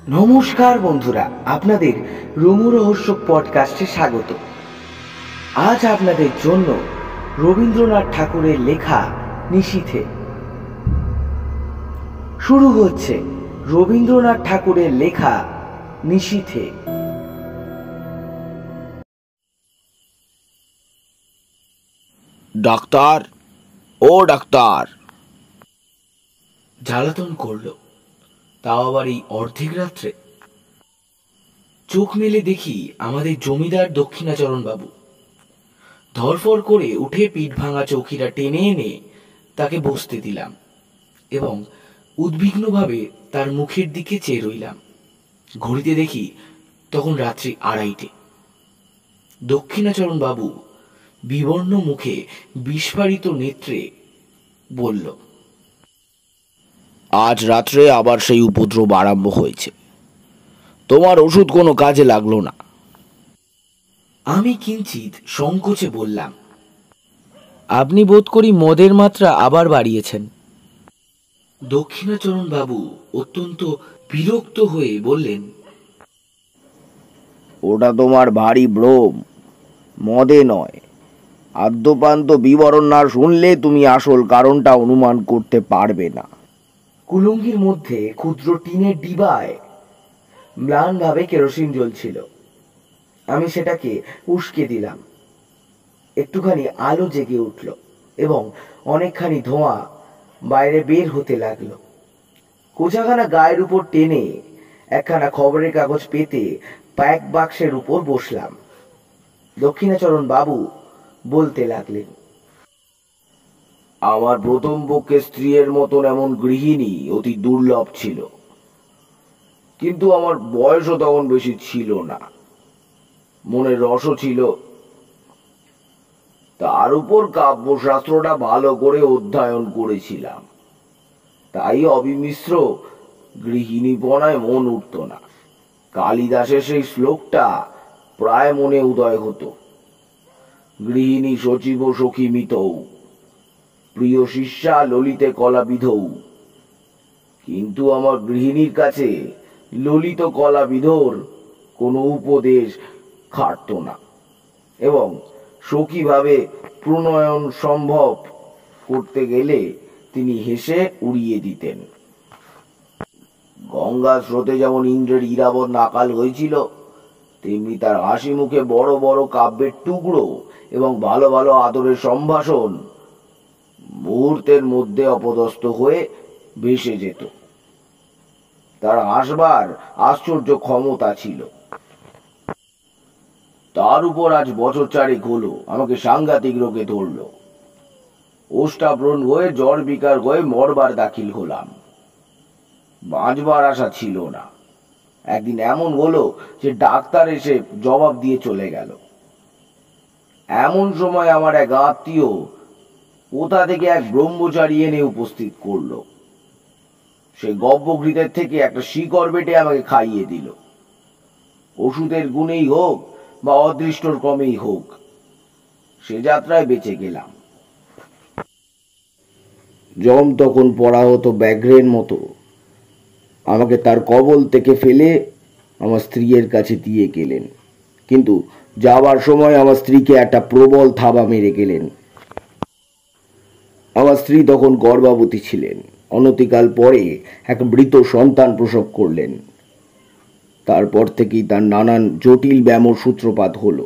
নমস্কার বন্ধুরা, আপনাদের রুমু রহস্য পডকাস্টে স্বাগত। আজ আপনাদের জন্য রবীন্দ্রনাথ ঠাকুরের লেখা নিশীথে। শুরু হচ্ছে রবীন্দ্রনাথ ঠাকুরের লেখা নিশীথে। ডাক্তার, ও ডাক্তার, জ্বালাতন করলো, তাও আবার এই অর্ধেক রাত্রে। চোখ মেলে দেখি আমাদের জমিদার দক্ষিণাচরণ বাবু। ধরফর করে উঠে পিঠ ভাঙা চৌকিটা টেনে এনে তাকে বসতে দিলাম এবং উদ্বিগ্নভাবে তার মুখের দিকে চেয়ে রইলাম। ঘড়িতে দেখি তখন রাত্রি 2:30। দক্ষিণাচরণ বাবু বিবর্ণ মুখে বিস্ফারিত নেত্রে বলল, আজ রাত্রে আবার সেই উপদ্রব আরম্ভ হয়েছে। তোমার ওষুধ কোনো কাজে লাগলো না। আমি কিঞ্চিত সংকোচে বললাম, আপনি বোধ করি মদের মাত্রা আবার বাড়িয়েছেন। দক্ষিণাচরণ বাবু অত্যন্ত বিরক্ত হয়ে বললেন, ওটা তোমার ভারী ভ্রম, মদে নয়। আদ্যপান্ত বিবরণ না শুনলে তুমি আসল কারণটা অনুমান করতে পারবে না। কুলুঙ্গির মধ্যে ক্ষুদ্র টিনের ডিবায় ম্লানভাবে কেরোসিন জ্বলছিল। আমি সেটাকে উস্কে দিলাম। একটুখানি আলো জেগে উঠল এবং অনেকখানি ধোঁয়া বাইরে বের হতে লাগলো। কোচাখানা গায়ের উপর টেনে একখানা খবরের কাগজ পেতে প্যাক বাক্সের উপর বসলাম। দক্ষিণাচরণ বাবু বলতে লাগলেন, আমার প্রথম পক্ষে স্ত্রীর মতন এমন গৃহিণী অতি দুর্লভ ছিল, কিন্তু আমার বয়সও তখন বেশি ছিল না, মনের রসও ছিল। তার উপর কাব্যশাস্ত্রটা ভালো করে অধ্যয়ন করেছিলাম, তাই অবিমিশ্র গৃহিণীপনায় মন উঠত না। কালিদাসের সেই শ্লোকটা প্রায় মনে উদয় হতো, গৃহিণী সচিব সখী মিতৌ, প্রিয় শিষ্যা ললিতে কলাবিধৌ। কিন্তু আমার গৃহিণীর কাছে ললিত কলাবিধর কোনো উপদেশ খাটত না এবং সখীভাবে প্রণয়ন সম্ভব করতে গেলে তিনি হেসে উড়িয়ে দিতেন। গঙ্গা স্রোতে যেমন ইন্দ্রের ইরাবত নাকাল হয়েছিল, তেমনি তার হাসি মুখে বড় বড় কাব্যের টুকরো এবং ভালো ভালো আদরের সম্ভাষণ মুহূর্তের মধ্যে অপদস্থ হয়ে ভেসে যেত। তার হাসবার আশ্চর্য ক্ষমতা ছিল। তার উপর আজ বছর 4 হলো আমাকে সাংঘাতিক রোগে ধরল। ওষ্ঠাব্রণ হয়ে জ্বর বিকার হয়ে মরবার দাখিল হলাম। বাঁচবার আশা ছিল না। একদিন এমন হলো যে ডাক্তার এসে জবাব দিয়ে চলে গেল। এমন সময় আমার এক আত্মীয় কোথা থেকে এক ব্রহ্মচারী এনে উপস্থিত করলো। সে গব্বঘৃতের থেকে একটা শিকড় বেটে আমাকে খাইয়ে দিল। ওষুধের গুণেই হোক বা অদৃষ্টর ক্রমেই হোক, সে যাত্রায় বেঁচে গেলাম। যম তখন পড়া হতো ব্যাঘ্রের মতো আমাকে তার কবল থেকে ফেলে আমার স্ত্রীর কাছে দিয়ে গেলেন, কিন্তু যাবার সময় আমার স্ত্রীকে একটা প্রবল থাবা মেরে গেলেন। আমার স্ত্রী তখন গর্ভবতী ছিলেন। অনতিকাল পরে এক মৃত সন্তান প্রসব করলেন। তারপর থেকেই তার নানান জটিল ব্যামোর সূত্রপাত হলো।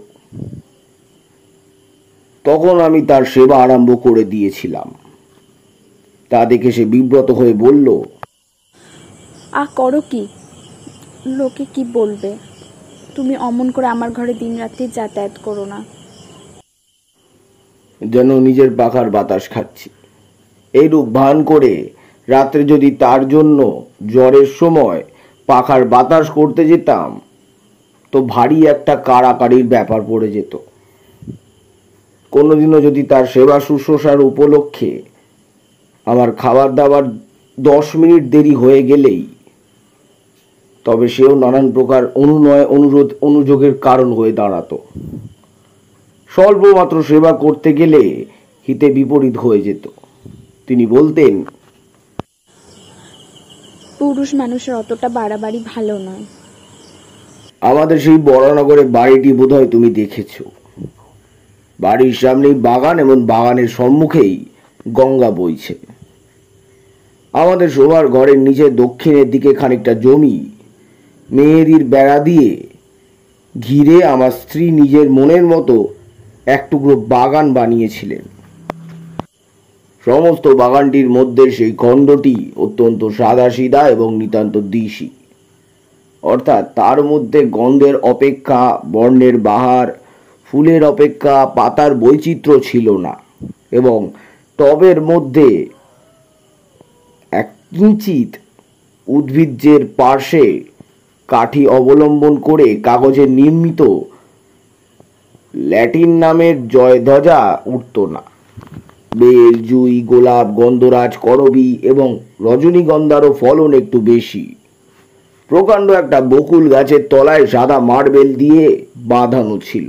তখন আমি তার সেবা আরম্ভ করে দিয়েছিলাম। তা দেখে সে বিব্রত হয়ে বলল, করো কি, লোকে কি বলবে? তুমি অমন করে আমার ঘরে দিন রাত্রি যাতায়াত করো না। যেন নিজের পাখার বাতাস খাচ্ছি। এইরূপ ভান করে রাত্রে যদি তার জন্য জ্বরের সময় পাখার বাতাস করতে যেতাম, তো ভারী একটা কাড়াকাড়ির ব্যাপার পড়ে যেত। কোনোদিনও যদি তার সেবা শুশ্রূষার উপলক্ষে আমার খাবার দাবার 10 মিনিট দেরি হয়ে গেলেই, তবে সেও নানান প্রকার অনুনয় অনুযোগের কারণ হয়ে দাঁড়াতো। স্বল্প মাত্র সেবা করতে গেলে হিতে বিপরীত হয়ে যেত। তিনি বলতেন, পুরুষ মানুষের অতটা বাড়াবাড়ি ভালো নয়। আমাদের সেই বড়নগরে বাড়িটি বোধহয় তুমি দেখেছো। বাড়ির সামনেই বাগান এবং বাগানের সম্মুখেই গঙ্গা বইছে। আমাদের শোবার ঘরের নিচে দক্ষিণের দিকে খানিকটা জমি মেয়েদের বেড়া দিয়ে ঘিরে আমার স্ত্রী নিজের মনের মতো এক টুকরো বাগান বানিয়েছিলেন। সমস্ত বাগানটির মধ্যে সেই খণ্ডটি অত্যন্ত সাদাসিধা এবং নিতান্ত দিশি, অর্থাৎ তার মধ্যে গন্ধের অপেক্ষা বর্ণের বাহার, ফুলের অপেক্ষা পাতার বৈচিত্র্য ছিল না, এবং টবের মধ্যে এক কিঞ্চিত উদ্ভিজ্জের পার্শ্বে কাঠি অবলম্বন করে কাগজে নির্মিত ল্যাটিন নামের জয়ধ্বজা উঠত না। বেল, জুই, গোলাপ, গন্ধরাজ, করবী এবং রজনীগন্ধারও ফলন একটু বেশি। প্রকাণ্ড একটা বকুল গাছের তলায় সাদা মার্বেল দিয়ে বাঁধানো ছিল।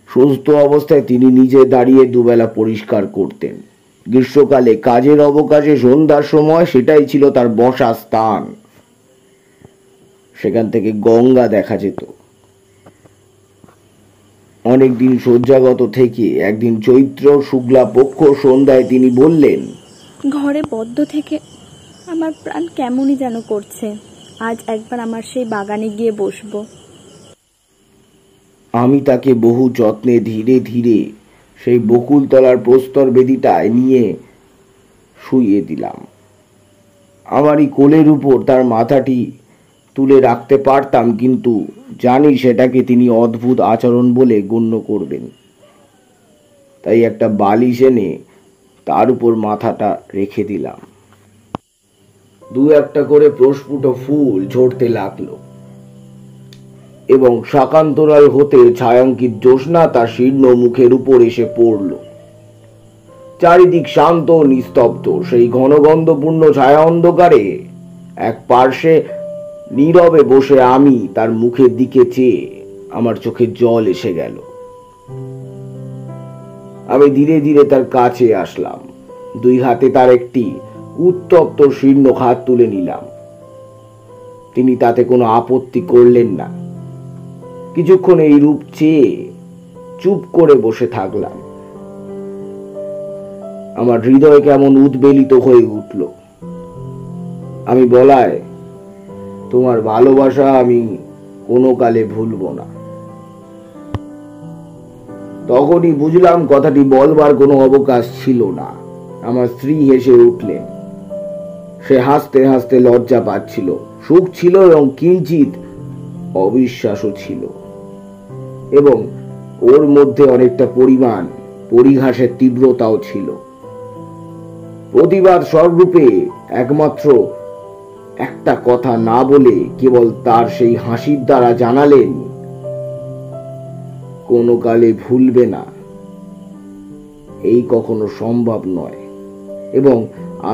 সুস্থ অবস্থায় তিনি নিজে দাঁড়িয়ে দুবেলা পরিষ্কার করতেন। গ্রীষ্মকালে কাজের অবকাশে সন্ধ্যার সময় সেটাই ছিল তার বসা স্থান। সেখান থেকে গঙ্গা দেখা যেত। অনেকদিন শয্যাগত থেকে একদিন চৈত্র শুক্লা পক্ষ সন্ধ্যায় তিনি বললেন, ঘরে বদ্ধ থেকে আমার প্রাণ কেমনই যেন করছে। আজ একবার আমার সেই বাগানে গিয়ে বসবো। আমি তাকে বহু যত্নে ধীরে ধীরে সেই বকুলতলার প্রস্তর বেদিটায় নিয়ে শুইয়ে দিলাম। আমারই কোলের উপর তার মাথাটি তুলে রাখতে পারতাম, কিন্তু জানি সেটাকে তিনি অদ্ভুত আচরণ বলে গণ্য করবেন। তাই একটা বালিশ এনে তার উপর মাথাটা রেখে দিলাম। দু একটা করে প্রস্ফুট ফুল ঝরতে লাগলো এবং শাকান্তরাল হতে ছায়াঙ্কিত জ্যোৎস্না তার শীর্ণ মুখের উপর এসে পড়ল। চারিদিক শান্ত নিস্তব্ধ। সেই ঘনগন্ধপূর্ণ ছায়া অন্ধকারে এক পার্শ্বে নীরবে বসে আমি তার মুখের দিকে চেয়ে আমার চোখে জল এসে গেল। আমি ধীরে ধীরে তার কাছে আসলাম। দুই হাতে তার একটি উত্তপ্ত শীর্ণ হাত তুলে নিলাম। তিনি তাতে কোনো আপত্তি করলেন না। কিছুক্ষণ এই রূপ চেয়ে চুপ করে বসে থাকলাম। আমার হৃদয় কেমন উদ্বেলিত হয়ে উঠল। আমি বলায়, তোমার ভালোবাসা আমি কোনো কালে ভুলব না। তখনই বুঝলাম কথাটি বলবার কোনো অবকাশ ছিল না। আমার স্ত্রী হেসে উঠলেন। সে হাসতে হাসতে লজ্জা পাচ্ছিল, সুখ ছিল এবং কিঞ্চিত অবিশ্বাসও ছিল, এবং ওর মধ্যে অনেকটা পরিমাণ পরিহাসের তীব্রতাও ছিল। প্রতিবাদ স্বরূপে একমাত্র একটা কথা না বলে কেবল তার সেই হাসির দ্বারা জানালেন, কোনো কালে ভুলবে না, এই কখনো সম্ভব নয়, এবং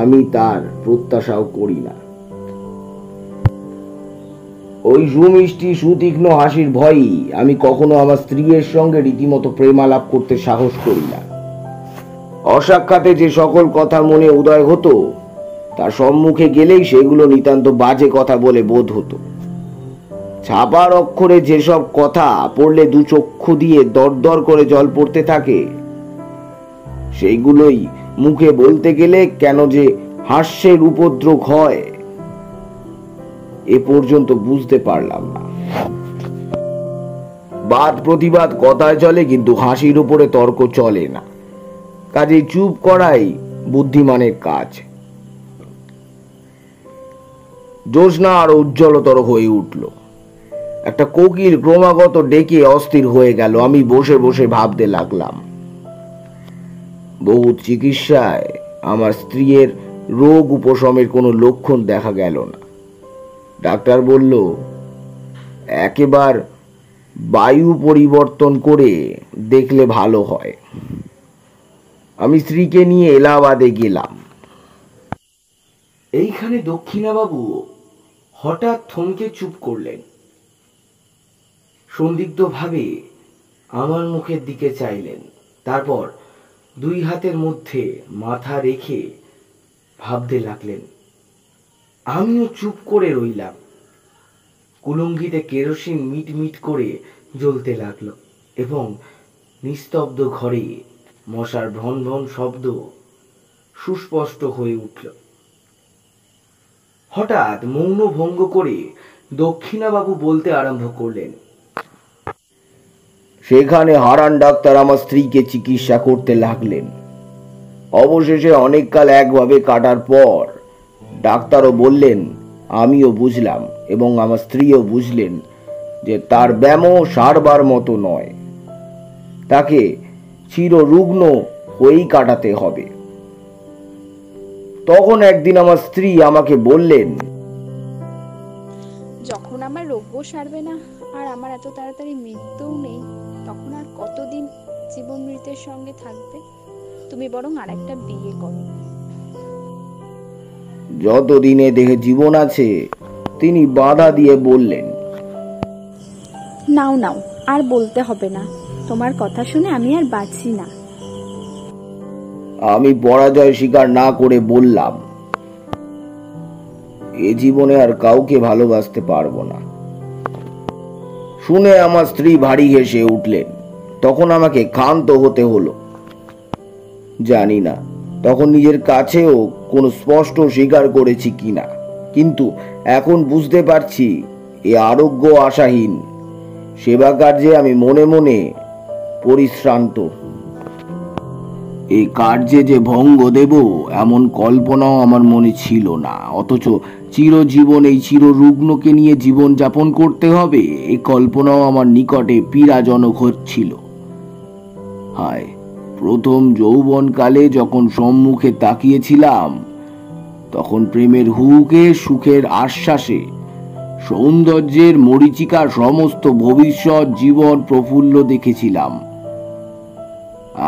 আমি তার প্রত্যাশাও করি না। ওই সুমিষ্টি সুতীক্ষ্ণ হাসির ভয়ই আমি কখনো আমার স্ত্রীর সঙ্গে রীতিমতো প্রেমালাপ করতে সাহস করি না। অসাক্ষাতে যে সকল কথা মনে উদয় হতো, তার সম্মুখে গেলেই সেগুলো নিতান্ত বাজে কথা বলে বোধ হতো। ছাপার অক্ষরে যেসব কথা পড়লে দু চক্ষু দিয়ে দরদর করে জল পড়তে থাকে, সেইগুলোই মুখে বলতে গেলে কেন যে হাস্যের উপদ্রব হয়, এ পর্যন্ত বুঝতে পারলাম না। বাদ প্রতিবাদ কথায় চলে, কিন্তু হাসির উপরে তর্ক চলে না। কাজেই চুপ করাই বুদ্ধিমানের কাজ। জ্যোৎস্না আরো উজ্জ্বলতর হয়ে উঠল। একটা কোকিল ক্রমাগত ডেকে অস্থির হয়ে গেল। আমি বসে বসে ভাবতে লাগলাম। বহু চিকিৎসায় আমার স্ত্রীর রোগ উপশমের কোনো লক্ষণ দেখা গেল না। ডাক্তার বলল, একেবার বায়ু পরিবর্তন করে দেখলে ভালো হয়। আমি স্ত্রীকে নিয়ে এলাহাবাদে গেলাম। এইখানে দক্ষিণাবাবু হঠাৎ থমকে চুপ করলেন। সন্দিগ্ধভাবে আমার মুখের দিকে চাইলেন। তারপর দুই হাতের মধ্যে মাথা রেখে ভাবতে লাগলেন। আমিও চুপ করে রইলাম। কুলুঙ্গিতে কেরোসিন মিট মিট করে জ্বলতে লাগলো এবং নিস্তব্ধ ঘরে মশার ভন ভন শব্দ সুস্পষ্ট হয়ে উঠল। হঠাৎ মৌন ভঙ্গ করে দক্ষিণাবাবু বলতে আরম্ভ করলেন, সেখানে হারান ডাক্তার আমার স্ত্রীকে চিকিৎসা করতে লাগলেন। অবশেষে অনেককাল একভাবে কাটার পর ডাক্তারও বললেন, আমিও বুঝলাম এবং আমার স্ত্রীও বুঝলেন যে তার ব্যামো সারবার মতো নয়, তাকে চিররুগ্ন হয়েই কাটাতে হবে। তখন একদিন আমার স্ত্রী আমাকে বললেন, যখন আমার রোগও সারবে না আর আমার এত তাড়াতাড়ি মৃত্যুও নেই, তখন আর কতদিন জীবন মৃত্যুর সঙ্গে থাকবে? তুমি বরং আরেকটা বিয়ে করো। যতদিনে দেহে জীবন আছে, তিনি বাধা দিয়ে বললেন, নাও নাও, আর বলতে হবে না। তোমার কথা শুনে আমি আর বাঁচি না। আমি পরাজয় স্বীকার না করে বললাম, এ জীবনে আর কাউকে ভালোবাসতে পারবো না। শুনে আমার স্ত্রী ভারী হেসে উঠলেন। তখন আমাকে ক্ষান্ত হতে হলো। জানি না তখন নিজের কাছেও কোনো স্পষ্ট স্বীকার করেছি কিনা, কিন্তু এখন বুঝতে পারছি এ আরোগ্য আশাহীন সেবা কার্যে আমি মনে মনে পরিশ্রান্ত। এই কার্যে যে ভঙ্গ দেব এমন কল্পনাও আমার মনে ছিল না, অথচ চিরজীবন এই চিররুগ্নকে নিয়ে জীবন যাপন করতে হবে এই কল্পনাও আমার নিকটে পীড়াজনক হচ্ছিল। হায়, প্রথম যৌবনকালে যখন সম্মুখে তাকিয়েছিলাম, তখন প্রেমের হুকে, সুখের আশ্বাসে, সৌন্দর্যের মরীচিকার সমস্ত ভবিষ্যৎ জীবন প্রফুল্ল দেখেছিলাম।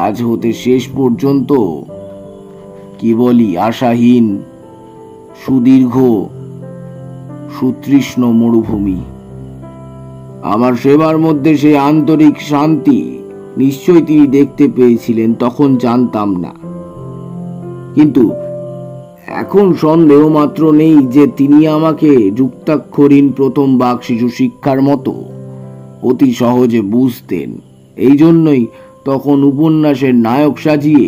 আজ হতে শেষ পর্যন্ত কি বলি আশাহীন, সুদীর্ঘ, সুতৃষ্ণ মরুভূমি। আমার সেবার মধ্যে সেই আন্তরিক শান্তি নিশ্চয় তিনি দেখতে পেয়েছিলেন, তখন জানতাম না। কিন্তু এখন সন্দেহ মাত্র নেই যে তিনি আমাকে যুক্তাক্ষরীণ প্রথম বাক শিশু শিক্ষার মতো অতি সহজে বুঝতেন। এই জন্যই তখন উপন্যাসের নায়ক সাজিয়ে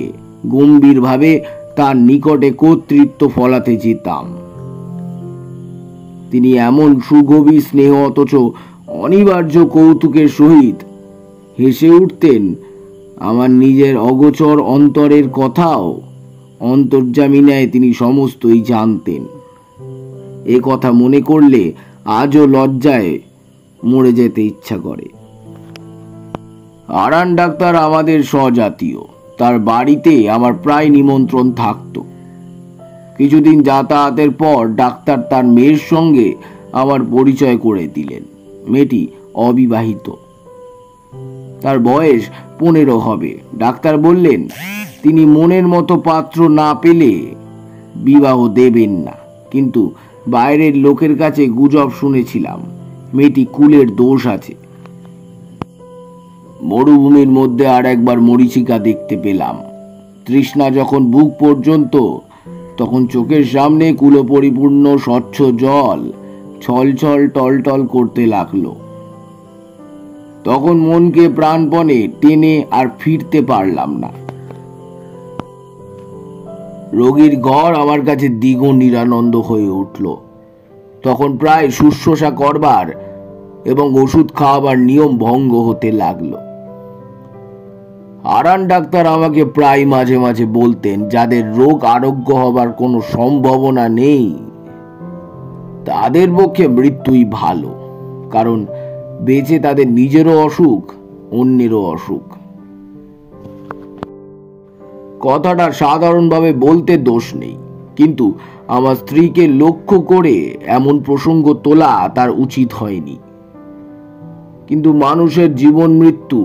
গম্ভীরভাবে তার নিকটে কর্তৃত্ব ফলাতে যেতাম। তিনি এমন সুগভীর স্নেহ অথচ অনিবার্য কৌতুকের সহিত হেসে উঠতেন, আমার নিজের অগোচর অন্তরের কথাও অন্তর্যামিনায় তিনি সমস্তই জানতেন। এ কথা মনে করলে আজও লজ্জায় মরে যেতে ইচ্ছা করে। হারান ডাক্তার আমাদের স্বজাতীয়, তার বাড়িতে আমার প্রায় নিমন্ত্রণ থাকত। কিছুদিন যাতায়াতের পর ডাক্তার তার মেয়ের সঙ্গে আমার পরিচয় করে দিলেন। মেয়েটি অবিবাহিত, তার বয়স 15 হবে। ডাক্তার বললেন তিনি মনের মতো পাত্র না পেলে বিবাহ দেবেন না, কিন্তু বাইরের লোকের কাছে গুজব শুনেছিলাম মেয়েটি কুলের দোষ আছে। মরুভূমির মধ্যে আর একবার মরীচিকা দেখতে পেলাম। তৃষ্ণা যখন বুক পর্যন্ত, তখন চোখের সামনে কুলো পরিপূর্ণ স্বচ্ছ জল ছল ছল টলটল করতে লাগলো। তখন মনকে প্রাণপণে টেনে আর ফিরতে পারলাম না। রোগীর ঘর আমার কাছে দ্বিগুণ নিরানন্দ হয়ে উঠল। তখন প্রায় শুশ্রূষা করবার এবং ওষুধ খাওয়াবার নিয়ম ভঙ্গ হতে লাগলো। হারান ডাক্তার আমাকে প্রায় মাঝে মাঝে বলতেন, যাদের রোগ আরোগ্য হবার কোনো সম্ভাবনা নেই তাদের পক্ষে মৃত্যুই ভালো, কারণ বেঁচে তাদের নিজেরও অসুখ, অন্যেরও অসুখ। কথাটা সাধারণভাবে বলতে দোষ নেই, কিন্তু আমার স্ত্রীকে লক্ষ্য করে এমন প্রসঙ্গ তোলা তার উচিত হয়নি। কিন্তু মানুষের জীবন মৃত্যু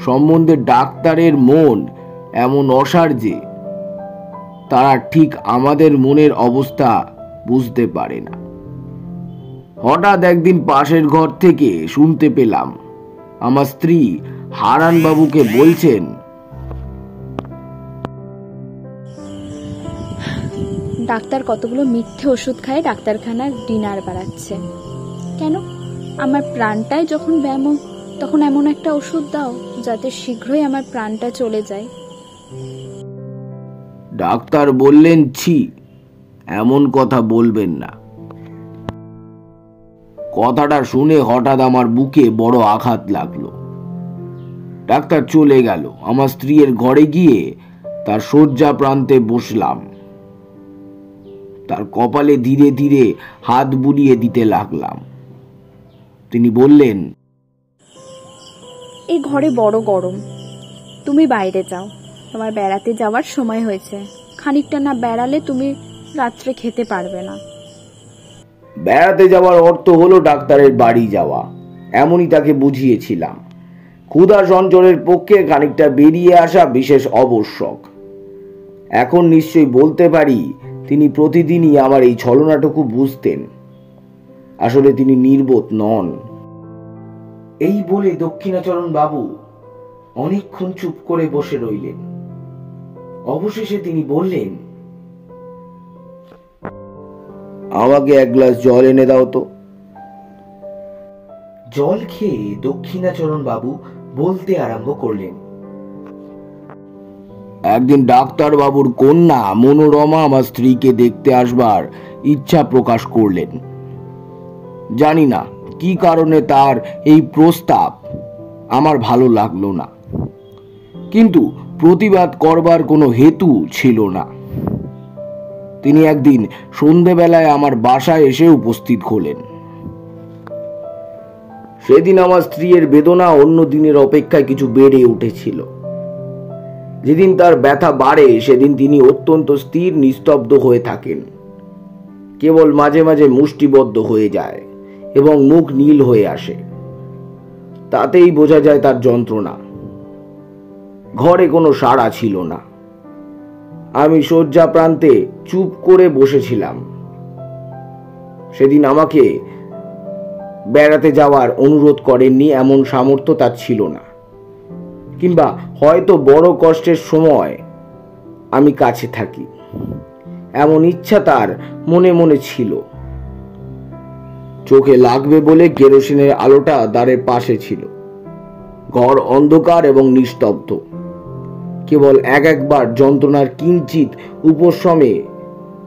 সম্বন্ধে ডাক্তারের মন এমন অসাড় যে তারা ঠিক আমাদের মনের অবস্থা বুঝতে পারে না। হঠাৎ একদিন পাশের ঘর থেকে শুনতে পেলাম আমার স্ত্রী হারান বাবুকে বলছেন, ডাক্তার কতগুলো মিথ্যে ওষুধ খায় ডাক্তারখানার ডিনার বাড়াচ্ছে। কেন? আমার প্রাণটাই যখন ব্যামো, তখন এমন একটা ওষুধ দাও যাতে শীঘ্রই আমার প্রাণটা চলে যায়। ডাক্তার বললেন, ছি, এমন কথা বলবেন না। কথাটা শুনে হঠাৎ আমার বুকে বড় আঘাত লাগলো। ডাক্তার চলে গেল। আমার স্ত্রীর ঘরে গিয়ে তার শয্যা প্রান্তে বসলাম। তার কপালে ধীরে ধীরে হাত বুলিয়ে দিতে লাগলাম। তিনি বললেন, এই ঘরে বড় গরম, তুমি বাইরে যাও, তোমার বেড়াতে যাওয়ার সময় হয়েছে। খানিকটা না বেড়ালে তুমি রাত্রে খেতে পারবে না। বেড়াতে যাওয়ার অর্থ হলো ডাক্তারের বাড়ি যাওয়া, এমনই তাকে বুঝিয়েছিলাম। ক্ষুধা সঞ্চয়ের পক্ষে খানিকটা বেরিয়ে আসা বিশেষ আবশ্যক। এখন নিশ্চয়ই বলতে পারি তিনি প্রতিদিনই আমার এই ছলনাটুকু বুঝতেন। আসলে তিনি নির্বোধ নন। এই বলে দক্ষিণাচরণ বাবু অনেকক্ষণ চুপ করে বসে রইলেন। অবশেষে তিনি বললেন, আমাকে এক গ্লাস জল এনে দাও তো। জল খেয়ে দক্ষিণাচরণ বাবু বলতে আরম্ভ করলেন, একদিন ডাক্তার বাবুর কন্যা মনোরমা আমার স্ত্রীকে দেখতে আসবার ইচ্ছা প্রকাশ করলেন। জানি না কি কারণে তার এই প্রস্তাব আমার ভালো লাগলো না, কিন্তু প্রতিবাদ করবার কোনো হেতু ছিল না। তিনি একদিন সন্ধেবেলায় আমার বাসায় এসে উপস্থিত হলেন। সেদিন আমার স্ত্রীর বেদনা অন্য দিনের অপেক্ষায় কিছু বেড়ে উঠেছিল। যেদিন তার ব্যথা বাড়ে সেদিন তিনি অত্যন্ত স্থির নিস্তব্ধ হয়ে থাকেন। কেবল মাঝে মাঝে মুষ্টিবদ্ধ হয়ে যায় এবং মুখ নীল হয়ে আসে। তাতেই বোঝা যায় তার যন্ত্রণা। ঘরে কোনো সাড়া ছিল না। আমি শয্যা প্রান্তে চুপ করে বসেছিলাম। সেদিন আমাকে বেড়াতে যাওয়ার অনুরোধ করেননি এমন সামর্থ্য তার ছিল না, কিংবা হয়তো বড় কষ্টের সময় আমি কাছে থাকি এমন ইচ্ছা তার মনে মনে ছিল। চোখে লাগবে বলে কেরোসিনের আলোটা দ্বারের পাশে ছিল। ঘর অন্ধকার এবং নিস্তব্ধ। কেবল একবার যন্ত্রণার কিঞ্চিত উপশমে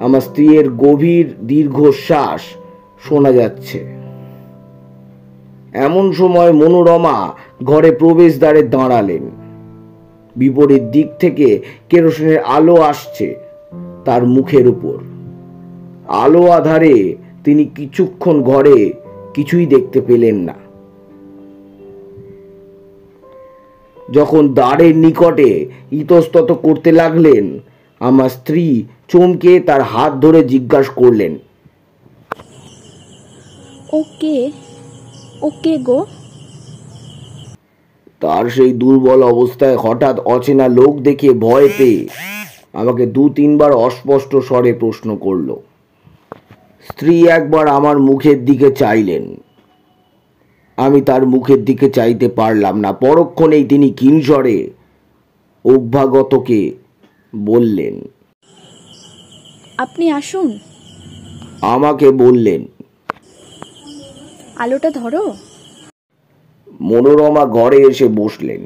আমার স্ত্রীর গভীর দীর্ঘশ্বাস শোনা যাচ্ছে। এমন সময় মনোরমা ঘরে প্রবেশদ্বারে দাঁড়ালেন। বিপরীত দিক থেকে কেরোসিনের আলো আসছে তার মুখের উপর। আলো আধারে তিনি কিছুক্ষণ ঘরে কিছুই দেখতে পেলেন না। যখন দ্বারের নিকটে ইতস্তত করতে লাগলেন, আমার স্ত্রী চমকে তার হাত ধরে জিজ্ঞাসা করলেন, ওকে ওকে গো। তার সেই দুর্বল অবস্থায় হঠাৎ অচেনা লোক দেখে ভয় পেয়ে আমাকে 2-3 বার অস্পষ্ট স্বরে প্রশ্ন করল। স্ত্রী একবার আমার মুখের দিকে চাইলেন। আমি তার মুখের দিকে চাইতে পারলাম না। পরক্ষণেই তিনি কিঞ্জরে অভ্যাগতকে বললেন, আপনি আসুন। আমাকে বললেন, আলোটা ধরো। মনোরমা ঘরে এসে বসলেন।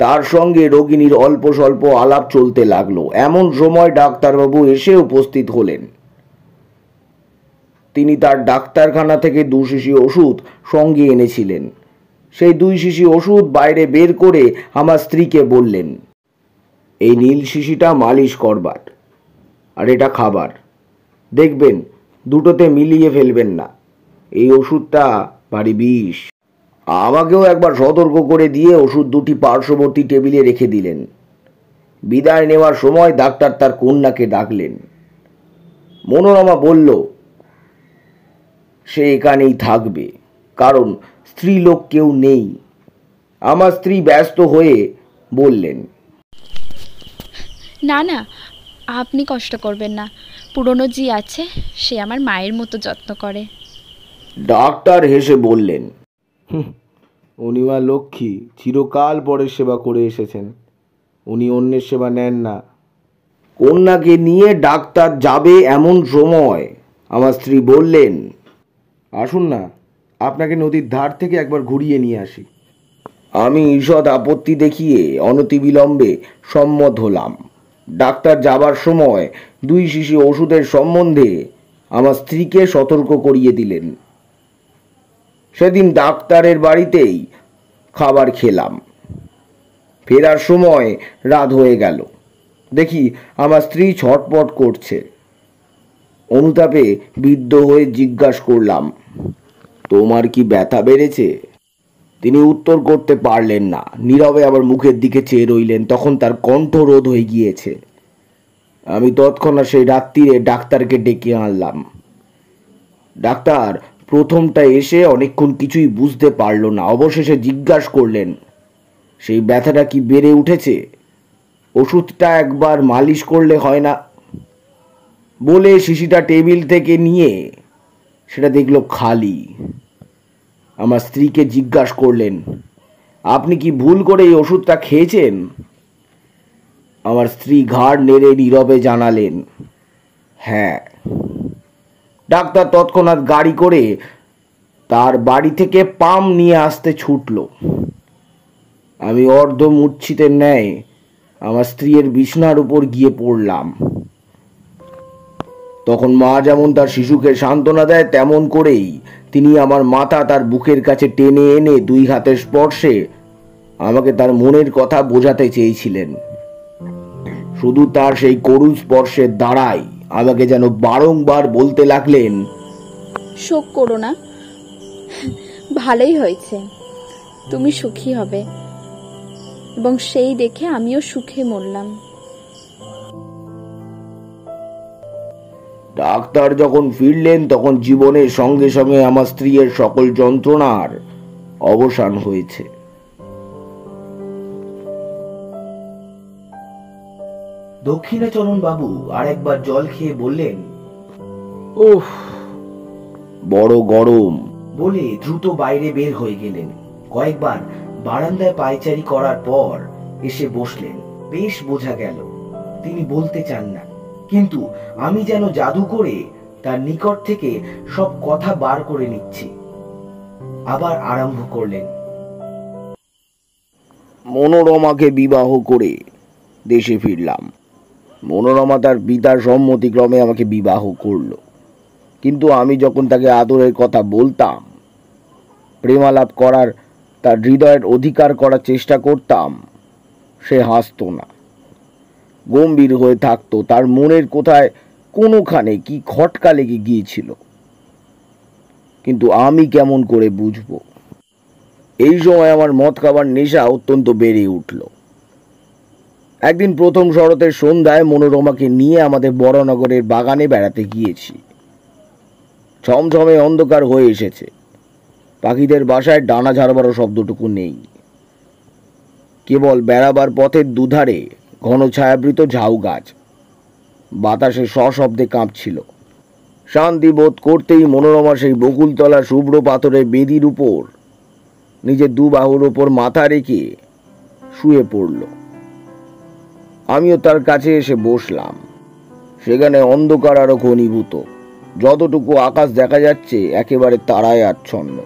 তার সঙ্গে রোগিণীর অল্প স্বল্প আলাপ চলতে লাগলো। এমন সময় ডাক্তারবাবু এসে উপস্থিত হলেন। তিনি তার ডাক্তারখানা থেকে 2 শিশি ওষুধ সঙ্গে এনেছিলেন। সেই 2 শিশি ওষুধ বাইরে বের করে আমার স্ত্রীকে বললেন, এই নীল শিশিটা মালিশ করবার, আর এটা খাবার। দেখবেন দুটোতে মিলিয়ে ফেলবেন না, এই ওষুধটা ভারী বিষ। আমাকেও একবার সতর্ক করে দিয়ে ওষুধ দুটি পার্শ্ববর্তী টেবিলে রেখে দিলেন। বিদায় নেওয়ার সময় ডাক্তার তার কন্যাকে ডাকলেন। মনোরমা বলল সে এখানেই থাকবে, কারণ স্ত্রীলোক কেউ নেই। আমার স্ত্রী ব্যস্ত হয়ে বললেন, না না, আপনি কষ্ট করবেন না, পুরনো জি আছে, সে আমার মায়ের মতো যত্ন করে। ডাক্তার হেসে বললেন, উনি মা লক্ষ্মী, চিরকাল পরের সেবা করে এসেছেন, উনি অন্যের সেবা নেন না। কন্যাকে নিয়ে ডাক্তার যাবে এমন সময় আমার স্ত্রী বললেন, আসুন না, আপনাকে নদীর ধার থেকে একবার ঘুরিয়ে নিয়ে আসি। আমি ঈষৎ আপত্তি দেখিয়ে অনতিবিলম্বে সম্মত হলাম। ডাক্তার যাবার সময় 2 শিশি ওষুধের সম্বন্ধে আমার স্ত্রীকে সতর্ক করিয়ে দিলেন। সেদিন ডাক্তারের বাড়িতেই খাবার খেলাম। ফেরার সময় রাত হয়ে গেল। দেখি আমার স্ত্রী ছটপট করছে। অনুতাপে বিদ্ধ হয়ে জিজ্ঞাসা করলাম, তোমার কি ব্যথা বেড়েছে? তিনি উত্তর করতে পারলেন না, নীরবে আবার মুখের দিকে চেয়ে রইলেন। তখন তার কণ্ঠ রোধ হয়ে গিয়েছে। আমি তৎক্ষণাৎ সেই রাত্রিরে ডাক্তারকে ডেকে আনলাম। ডাক্তার প্রথমটা এসে অনেকক্ষণ কিছুই বুঝতে পারল না। অবশেষে জিজ্ঞাসা করলেন, সেই ব্যথাটা কি বেড়ে উঠেছে? ওষুধটা একবার মালিশ করলে হয় না? বলে শিশিটা টেবিল থেকে নিয়ে সেটা দেখল খালি। আমার স্ত্রীকে জিজ্ঞাসা করলেন, আপনি কি ভুল করে এই ওষুধটা খেয়েছেন? আমার স্ত্রী ঘাড় নেড়ে নীরবে জানালেন, হ্যাঁ। ডাক্তার তৎক্ষণাৎ গাড়ি করে তার বাড়ি থেকে পাম নিয়ে আসতে ছুটল। আমি অর্ধ মূর্ছিতের ন্যায় আমার স্ত্রীর বিছনার উপর গিয়ে পড়লাম। তখন মা যেমন তার শিশুকে সান্ত্বনা দেয়, তেমন করেই তিনি আমার মাথা তার বুকের কাছে টেনে এনে 2 হাতের স্পর্শে আমাকে তার মনের কথা বোঝাতে চেয়েছিলেন। শুধু তার সেই করুণ স্পর্শের দ্বারাই আমাকে যেন বারংবার বলতে লাগলেন, শোক করো না, ভালোই হয়েছে, তুমি সুখী হবে। এবং সেই দেখে আমিও সুখে মরলাম। ডাক্তার যখন ফিরলেন তখন জীবনের সঙ্গে সঙ্গে আমার স্ত্রীর সকল যন্ত্রণার অবসান হয়েছে। দক্ষিণাচরণ বাবু আরেকবার জল খেয়ে বললেন, উফ, বড় গরম। বলে দ্রুত বাইরে বের হয়ে গেলেন। কয়েকবার বারান্দায় পায়চারি করার পর এসে বসলেন। বেশ বোঝা গেল তিনি বলতে চান না, কিন্তু আমি যেন জাদু করে তার নিকট থেকে সব কথা বার করে নিচ্ছি। আবার আরম্ভ করলেন, মনোরমাকে বিবাহ করে দেশে ফিরলাম। মনোরমা তার পিতার সম্মতিক্রমে আমাকে বিবাহ করল। কিন্তু আমি যখন তাকে আদরের কথা বলতাম, প্রেমালাপ করার, তার হৃদয়ের অধিকার করার চেষ্টা করতাম, সে হাসত না, গম্ভীর হয়ে থাকতো। তার মনের কোথায় কোনোখানে কি খটকা লেগে গিয়েছিল। কিন্তু আমি কেমন করে বুঝবো? এই সময় আমার মদ খাবার নেশা অত্যন্ত বেড়ে উঠল। একদিন প্রথম শরতের সন্ধ্যায় মনোরমাকে নিয়ে আমাদের বড়নগরের বাগানে বেড়াতে গিয়েছি। ছমছমে অন্ধকার হয়ে এসেছে। পাখিদের বাসায় ডানা ঝাড়বারও শব্দটুকু নেই। কেবল বেড়াবার পথের দুধারে ঘন ছায়াবৃত ঝাউ গাছ বাতাসে সশব্দে কাঁপছিল। শান্তি বোধ করতেই মনোরমা সেই বকুলতলা শুভ্র পাথরের বেদির উপর নিজের 2 বাহুর ওপর মাথা রেখে শুয়ে পড়ল। আমিও তার কাছে এসে বসলাম। সেখানে অন্ধকার আরো ঘনীভূত। যতটুকু আকাশ দেখা যাচ্ছে একেবারে তারায় আচ্ছন্ন।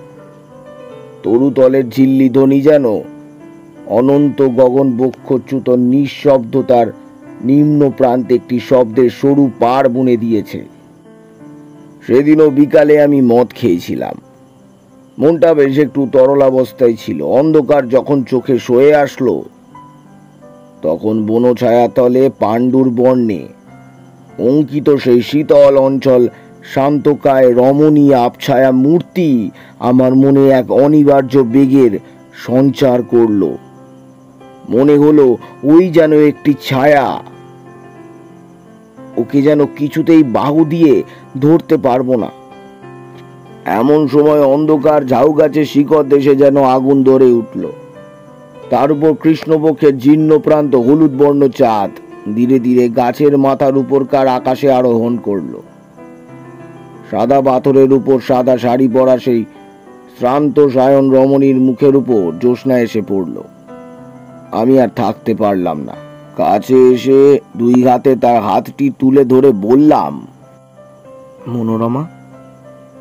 তরুতলের ঝিল্লি ধ্বনি যেন অনন্ত গগন বক্ষচ্যুত নিঃশব্দতার নিম্ন প্রান্তে একটি শব্দের সরু পাড় বুনে দিয়েছে। সেদিনও বিকালে আমি মদ খেয়েছিলাম। মনটা বেশ একটু তরলাবস্থায় ছিল। অন্ধকার যখন চোখে সয়ে আসলো, তখন বন ছায়াতলে পাণ্ডুর বর্ণে অঙ্কিত সেই শীতল অঞ্চল শান্তকায় রমণী আবছায়া মূর্তি আমার মনে এক অনিবার্য বেগের সঞ্চার করল। মনে হলো ওই যেন একটি ছায়া, ওকে যেন কিছুতেই বাহু দিয়ে ধরতে পারবো না। এমন সময় অন্ধকার ঝাউ গাছের শিকড় দেশে যেন আগুন ধরে উঠল। তার উপর কৃষ্ণপক্ষের জীর্ণ প্রান্ত হলুদ বর্ণ চাঁদ ধীরে ধীরে গাছের মাথার উপরকার আকাশে আরোহণ করল। সাদা পাথরের উপর সাদা শাড়ি পরা সেই শ্রান্ত সায়ন রমণীর মুখের উপর জ্যোৎস্না এসে পড়ল। আমি আর থাকতে পারলাম না। কাছে এসে দুই হাতে তার হাতটি তুলে ধরে বললাম, মনোরমা,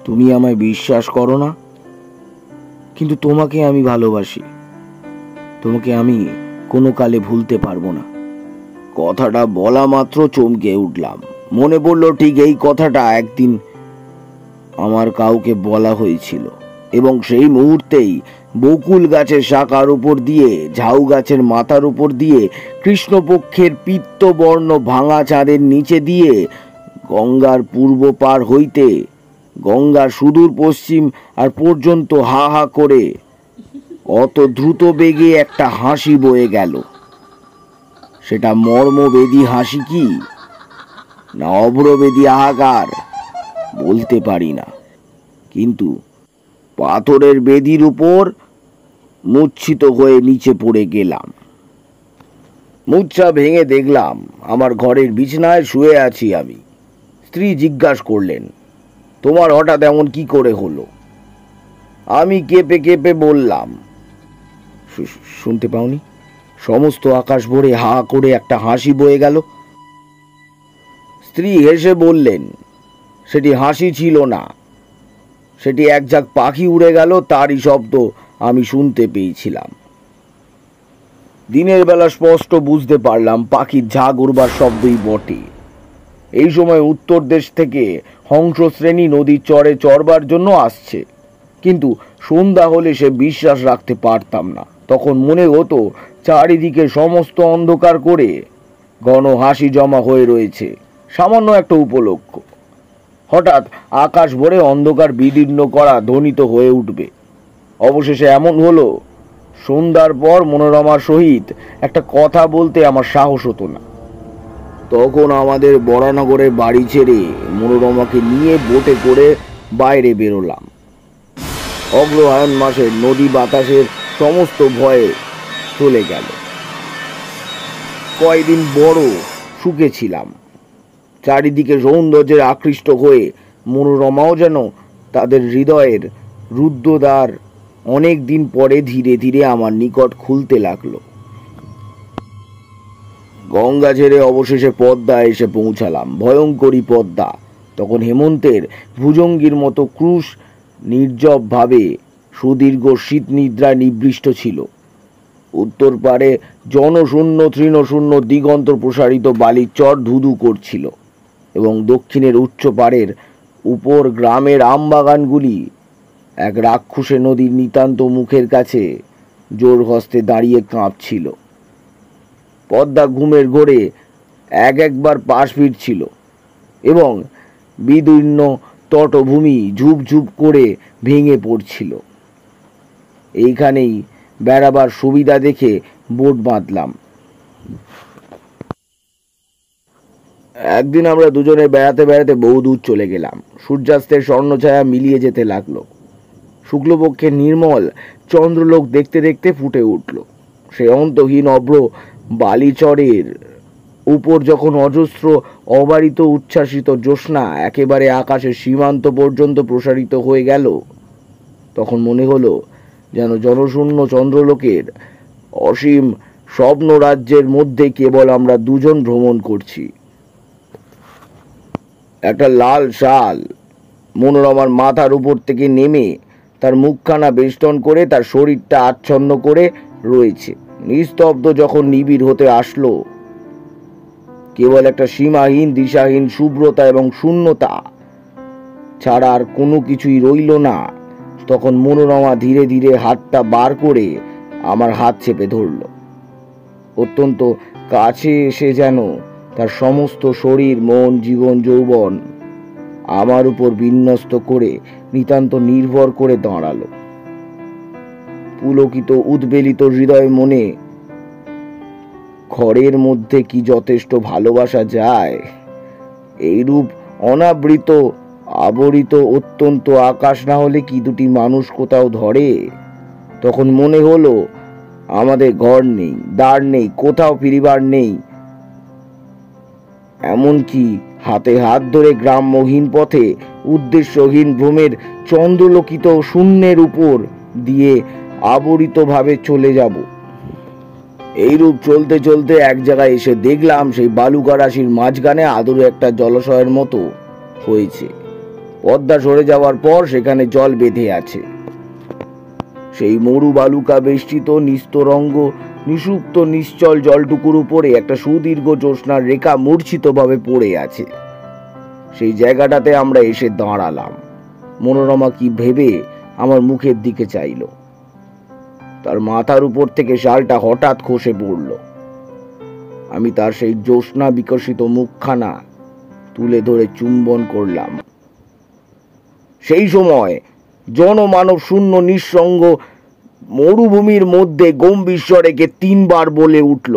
তুমি আমায় বিশ্বাস করো না, কিন্তু তোমাকে আমি ভালোবাসি। তোমাকে আমি কোনো কালে ভুলতে পারবো না। কথাটা বলা মাত্র চমকে উঠলাম। মনে পড়ল ঠিক এই কথাটা একদিন আমার কাউকে বলা হয়েছিল, এবং সেই মুহূর্তেই বকুল গাছের শাখার উপর দিয়ে, ঝাউ গাছের মাথার উপর দিয়ে, কৃষ্ণপক্ষের পিত্তবর্ণ ভাঙা চাঁদের নিচে দিয়ে, গঙ্গার পূর্ব পার হইতে গঙ্গার সুদূর পশ্চিম আর পর্যন্ত হা হা করে অত দ্রুত বেগে একটা হাসি বয়ে গেল। সেটা মর্মবেদী হাসি কি না অভ্রবেদী হাহাকার বলতে পারি না, কিন্তু পাথরের বেদির উপর মূর্ছিত হয়ে নিচে পড়ে গেলাম। মূর্ছা ভেঙে দেখলাম আমার ঘরের বিছানায় শুয়ে আছি আমি। স্ত্রী জিজ্ঞাসা করলেন, তোমার হঠাৎ এমন কি করে হলো? আমি কেঁপে কেঁপে বললাম, শুনতে পাওনি? সমস্ত আকাশ ভরে হা করে একটা হাসি বয়ে গেল। স্ত্রী হেসে বললেন, সেটি হাসি ছিল না, সেটি এক ঝাঁক পাখি উড়ে গেল, তারই শব্দ আমি শুনতে পেয়েছিলাম। দিনের বেলা স্পষ্ট বুঝতে পারলাম পাখির ঝাঁক উড়বার শব্দই বটে। এই সময় উত্তর দেশ থেকে হংস শ্রেণী নদীর চরে চরবার জন্য আসছে, কিন্তু সন্ধ্যা হলে সে বিশ্বাস রাখতে পারতাম না। তখন মনে হতো চারিদিকে সমস্ত অন্ধকার করে ঘন হাসি জমা হয়ে রয়েছে, সামান্য একটা উপলক্ষ। হঠাৎ আকাশ ভরে অন্ধকার বিদীর্ণ করা ধ্বনিত হয়ে উঠবে। অবশেষে এমন হলো, সন্ধ্যার পর মনোরমার সহিত একটা কথা বলতে আমার সাহস হতো না। তখন আমাদের বরানগরের বাড়ি ছেড়ে মনোরমাকে নিয়ে বোটে করে বাইরে বেরোলাম। অগ্রহায়ণ মাসের নদী বাতাসের সমস্ত ভয়ে চলে গেল। কয়েকদিন বড় সুখে ছিলাম। চারিদিকে সৌন্দর্যের আকৃষ্ট হয়ে মনোরমাও যেন তাদের হৃদয়ের রুদ্ধদ্বার অনেক দিন পরে ধীরে ধীরে আমার নিকট খুলতে লাগলো। গঙ্গা ছেড়ে অবশেষে পদ্মা এসে পৌঁছালাম। ভয়ঙ্করী পদ্মা তখন হেমন্তের ভুজঙ্গির মতো ক্রুশ নির্জব ভাবে সুদীর্ঘ শীত নিদ্রায় নিবৃষ্ট ছিল। উত্তর পারে জনশূন্য তৃণশূন্য দিগন্ত প্রসারিত বালির চর ধুধু করছিল, এবং দক্ষিণের উচ্চ পাড়ের উপর গ্রামের আমবাগানগুলি এক রাক্ষসে নদীর নিতান্ত মুখের কাছে জোর হস্তে দাঁড়িয়ে কাঁপছিল। পদ্মা ঘুমের ঘোরে একবার পাশ ফিরছিল, এবং বিদীর্ণ তটভূমি ঝুপঝুপ করে ভেঙে পড়ছিল। এইখানেই বেড়াবার সুবিধা দেখে বোট বাঁধলাম। একদিন আমরা দুজনে বেড়াতে বেড়াতে বহু দূর চলে গেলাম। সূর্যাস্তের স্বর্ণছায়া মিলিয়ে যেতে লাগলো। শুক্লপক্ষের নির্মল চন্দ্রলোক দেখতে দেখতে ফুটে উঠল। সে অন্তহীন অভ্র বালিচরের উপর যখন অজস্র অবারিত উচ্ছ্বাসিত জ্যোৎস্না একেবারে আকাশের সীমান্ত পর্যন্ত প্রসারিত হয়ে গেল, তখন মনে হলো যেন জনশূন্য চন্দ্রলোকের অসীম স্বপ্ন রাজ্যের মধ্যে কেবল আমরা দুজন ভ্রমণ করছি। একটা লাল শাল মনোরমার মাথার উপর থেকে নেমে তার মুখখানা বেষ্টন করে তার শরীরটা আচ্ছন্ন করে রয়েছে। নিস্তব্ধ যখন নিবিড় হতে আসলো, কেবল একটা সীমাহীন দিশাহীন শুভ্রতা এবং শূন্যতা ছাড়া আর কোনো কিছুই রইল না, তখন মনোরমা ধীরে ধীরে হাতটা বার করে আমার হাত চেপে ধরল। অত্যন্ত কাছে এসে যেন তার সমস্ত শরীর, মন, জীবন, যৌবন আমার উপর বিন্যস্ত করে নিতান্ত নির্ভর করে দাঁড়ালো। পুলকিত উদ্বেলিত হৃদয় মনে ঘরের মধ্যে কি যথেষ্ট ভালোবাসা যায়? এইরূপ অনাবৃত আবরিত অত্যন্ত আকাশ না হলে কি দুটি মানুষ কোথাও ধরে? তখন মনে হলো আমাদের ঘর নেই, দ্বার নেই, কোথাও ফিরিবার নেই। এমনকি হাতে হাত ধরে গ্রাম্যহীন পথে উদ্দেশ্যহীন ভ্রমের চন্দ্রলোকিত শূন্যের উপর দিয়ে আবরিতভাবে চলে যাব। এইরূপ চলতে চলতে এক জায়গায় এসে দেখলাম সেই বালুকা রাশির মাঝখানে আদরে একটা জলাশয়ের মতো হয়েছে। পদ্মা সরে যাওয়ার পর সেখানে জল বেঁধে আছে। সেই মরু বালুকা বেষ্টিত নিস্তরঙ্গ নিষুপ্ত নিশ্চল জলটুকুর উপরে একটা সুদীর্ঘ জ্যোৎস্নার রেখা মূর্ছিতভাবে পড়ে আছে। সেই জায়গাটাতে আমরা এসে দাঁড়ালাম। মনোরমা কি ভেবে আমার মুখের দিকে চাইল। তার মাথার উপর থেকে শালটা হঠাৎ খসে পড়ল। আমি তার সেই জ্যোৎস্না বিকশিত মুখখানা তুলে ধরে চুম্বন করলাম। সেই সময় জনমানব শূন্য নিঃসঙ্গ মরুভূমির মধ্যে গম্ভীর স্বরে কে 3 বার বলে উঠল,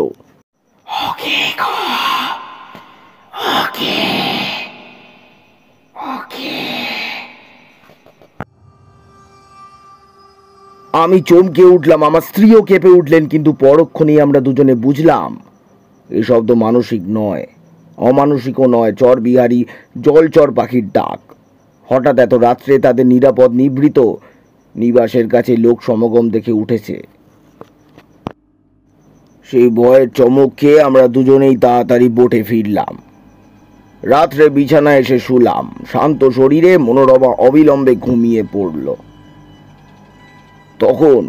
আমি চমকে উঠলাম, আমার স্ত্রীও কেঁপে উঠলেন, কিন্তু পরক্ষণেই আমরা দুজনে বুঝলাম এই শব্দ মানসিক নয়, অমানসিকও নয়, চরবিহারী জলচর পাখির ডাক। হঠাৎ এত রাত্রে তাদের নিরাপদ নিভৃত নিবাসের কাছে লোক সমাগম দেখে উঠেছে। সেই ভয়ের চমক খেয়ে আমরা দুজনেই তাড়াতাড়ি বোটে ফিরলাম। রাত্রে বিছানায় এসে শুলাম। শান্ত শরীরে মনোরমা অবিলম্বে ঘুমিয়ে পড়ল। তখন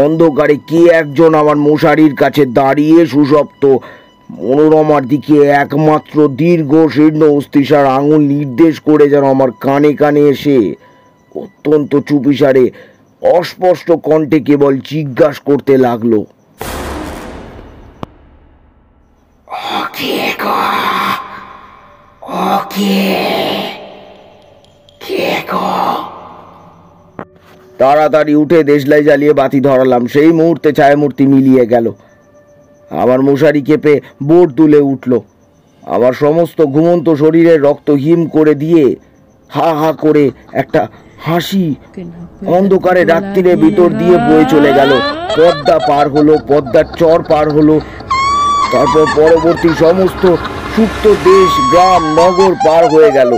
অন্ধকারে কে একজন আমার মশারির কাছে দাঁড়িয়ে সুষপ্ত মনোরমার দিকে একমাত্র দীর্ঘ শীর্ণ অস্থিসার আঙুল নির্দেশ করে যেন আমার কানে কানে এসে অত্যন্ত চুপিসারে অস্পষ্ট কণ্ঠে কেবল জিজ্ঞাসা করতে লাগলো, তাড়াতাড়ি উঠে দেশলাই জ্বালিয়ে বাতি ধরালাম। সেই মুহূর্তে ছায়ামূর্তি মিলিয়ে গেল। আমার মশারি কেঁপে বোট তুলে উঠল। আমার সমস্ত ঘুমন্ত শরীরের রক্ত হিম করে দিয়ে হা হা করে একটা হাসি অন্ধকারে রাত্রির ভিতর দিয়ে বয়ে চলে গেল। পদ্মা পার হলো, পদ্মার চর পার হলো, তারপর পরবর্তী সমস্ত সুপ্ত দেশ গ্রাম নগর পার হয়ে গেল।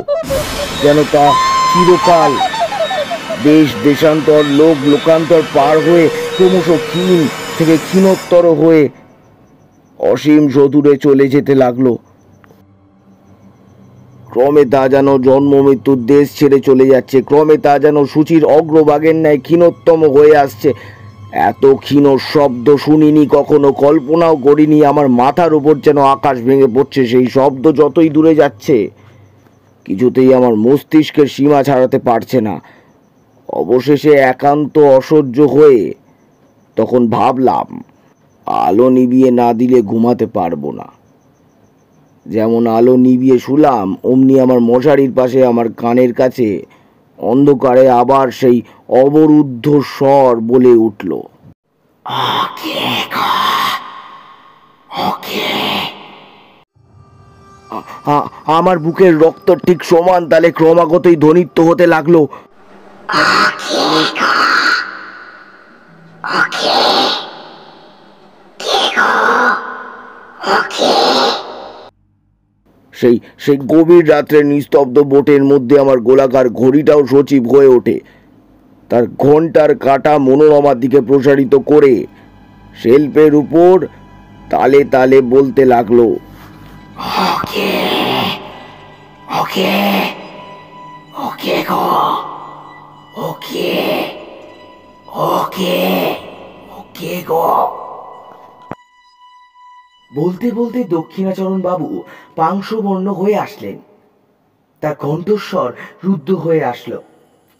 যেন তা চিরকাল দেশ দেশান্তর লোক লোকান্তর পার হয়ে ক্রমশ ক্ষীণ থেকে ক্ষীণোত্তর হয়ে অসীম সদূরে চলে যেতে লাগলো। ক্রমে তা যেন জন্ম মৃত্যুর দেশ ছেড়ে চলে যাচ্ছে। ক্রমে তা যেন সূচির অগ্রভাগের ন্যায় ক্ষীণোত্তম হয়ে আসছে। এত ক্ষীণ শব্দ শুনিনি কখনো, কল্পনাও করিনি। আমার মাথার উপর যেন আকাশ ভেঙে পড়ছে। সেই শব্দ যতই দূরে যাচ্ছে কিছুতেই আমার মস্তিষ্কের সীমা ছাড়াতে পারছে না। অবশেষে একান্ত অসহ্য হয়ে তখন ভাবলাম, আলো নিভিয়ে না দিলে ঘুমাতে পারবো না। যেমন আলো নিভিয়ে শুলাম, অমনি আমার মশারির পাশে আমার কানের কাছে অন্ধকারে আবার সেই অবরুদ্ধ স্বর বলে উঠল, আমার বুকের রক্ত ঠিক সমান তালে ক্রমাগতই ধ্বনিত হতে লাগলো। সেই গভীর রাত্রে নিস্তব্ধ বোটের মধ্যে আমার গোলাকার ঘড়িটাও সজীব হয়ে ওঠে। তার ঘন্টার কাঁটা মনোরমার দিকে প্রসারিত করে শেল্পের উপর তালে তালে বলতে লাগলো, বলতে বলতে দক্ষিণাচরণ বাবু পাংশুবর্ণ হয়ে আসলেন। তার কণ্ঠস্বর রুদ্ধ হয়ে আসলো।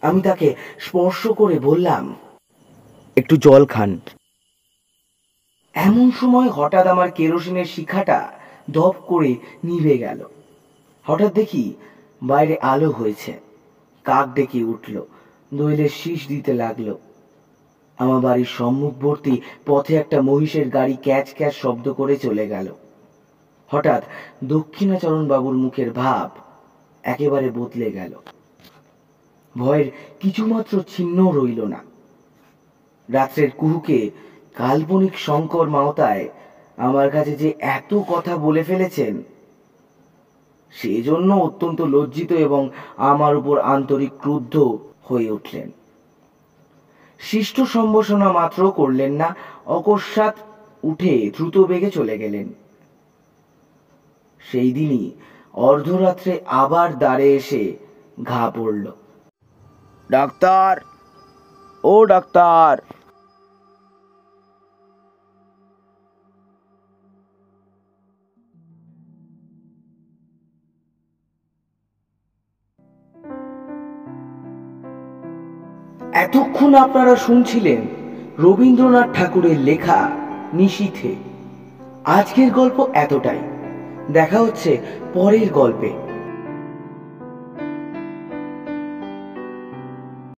আমি তাকে স্পর্শ করে বললাম, একটু জল খান। এমন সময় হঠাৎ আমার কেরোসিনের শিখাটা ধপ করে নিভে গেল। হঠাৎ দেখি বাইরে আলো হয়েছে। কাক ডেকে উঠল, দোয়েলের শীষ দিতে লাগলো। আমার বাড়ির সম্মুখবর্তী পথে একটা মহিষের গাড়ি ক্যাচ ক্যাচ শব্দ করে চলে গেল। হঠাৎ দক্ষিণাচরণ বাবুর মুখের ভাব একেবারে বদলে গেল। ভয়ের কিছুমাত্র চিহ্ন রইল না। রাত্রের কুহুকে কাল্পনিক শঙ্কর মাওতায় আমার কাছে যে এত কথা বলে ফেলেছেন, সেজন্য অত্যন্ত লজ্জিত এবং আমার উপর আন্তরিক ক্রুদ্ধ হয়ে উঠলেন। শিষ্ট সম্ভাষণা মাত্র করলেন না, অকস্মাৎ উঠে দ্রুত বেগে চলে গেলেন। সেই দিনই অর্ধরাত্রে আবার দ্বারে এসে ঘা পড়ল। ডাক্তার, ও ডাক্তার। এতক্ষণ আপনারা শুনছিলেন রবীন্দ্রনাথ ঠাকুরের লেখা নিশীথে। আজকের গল্প এতটাই। দেখা হচ্ছে পরের গল্পে।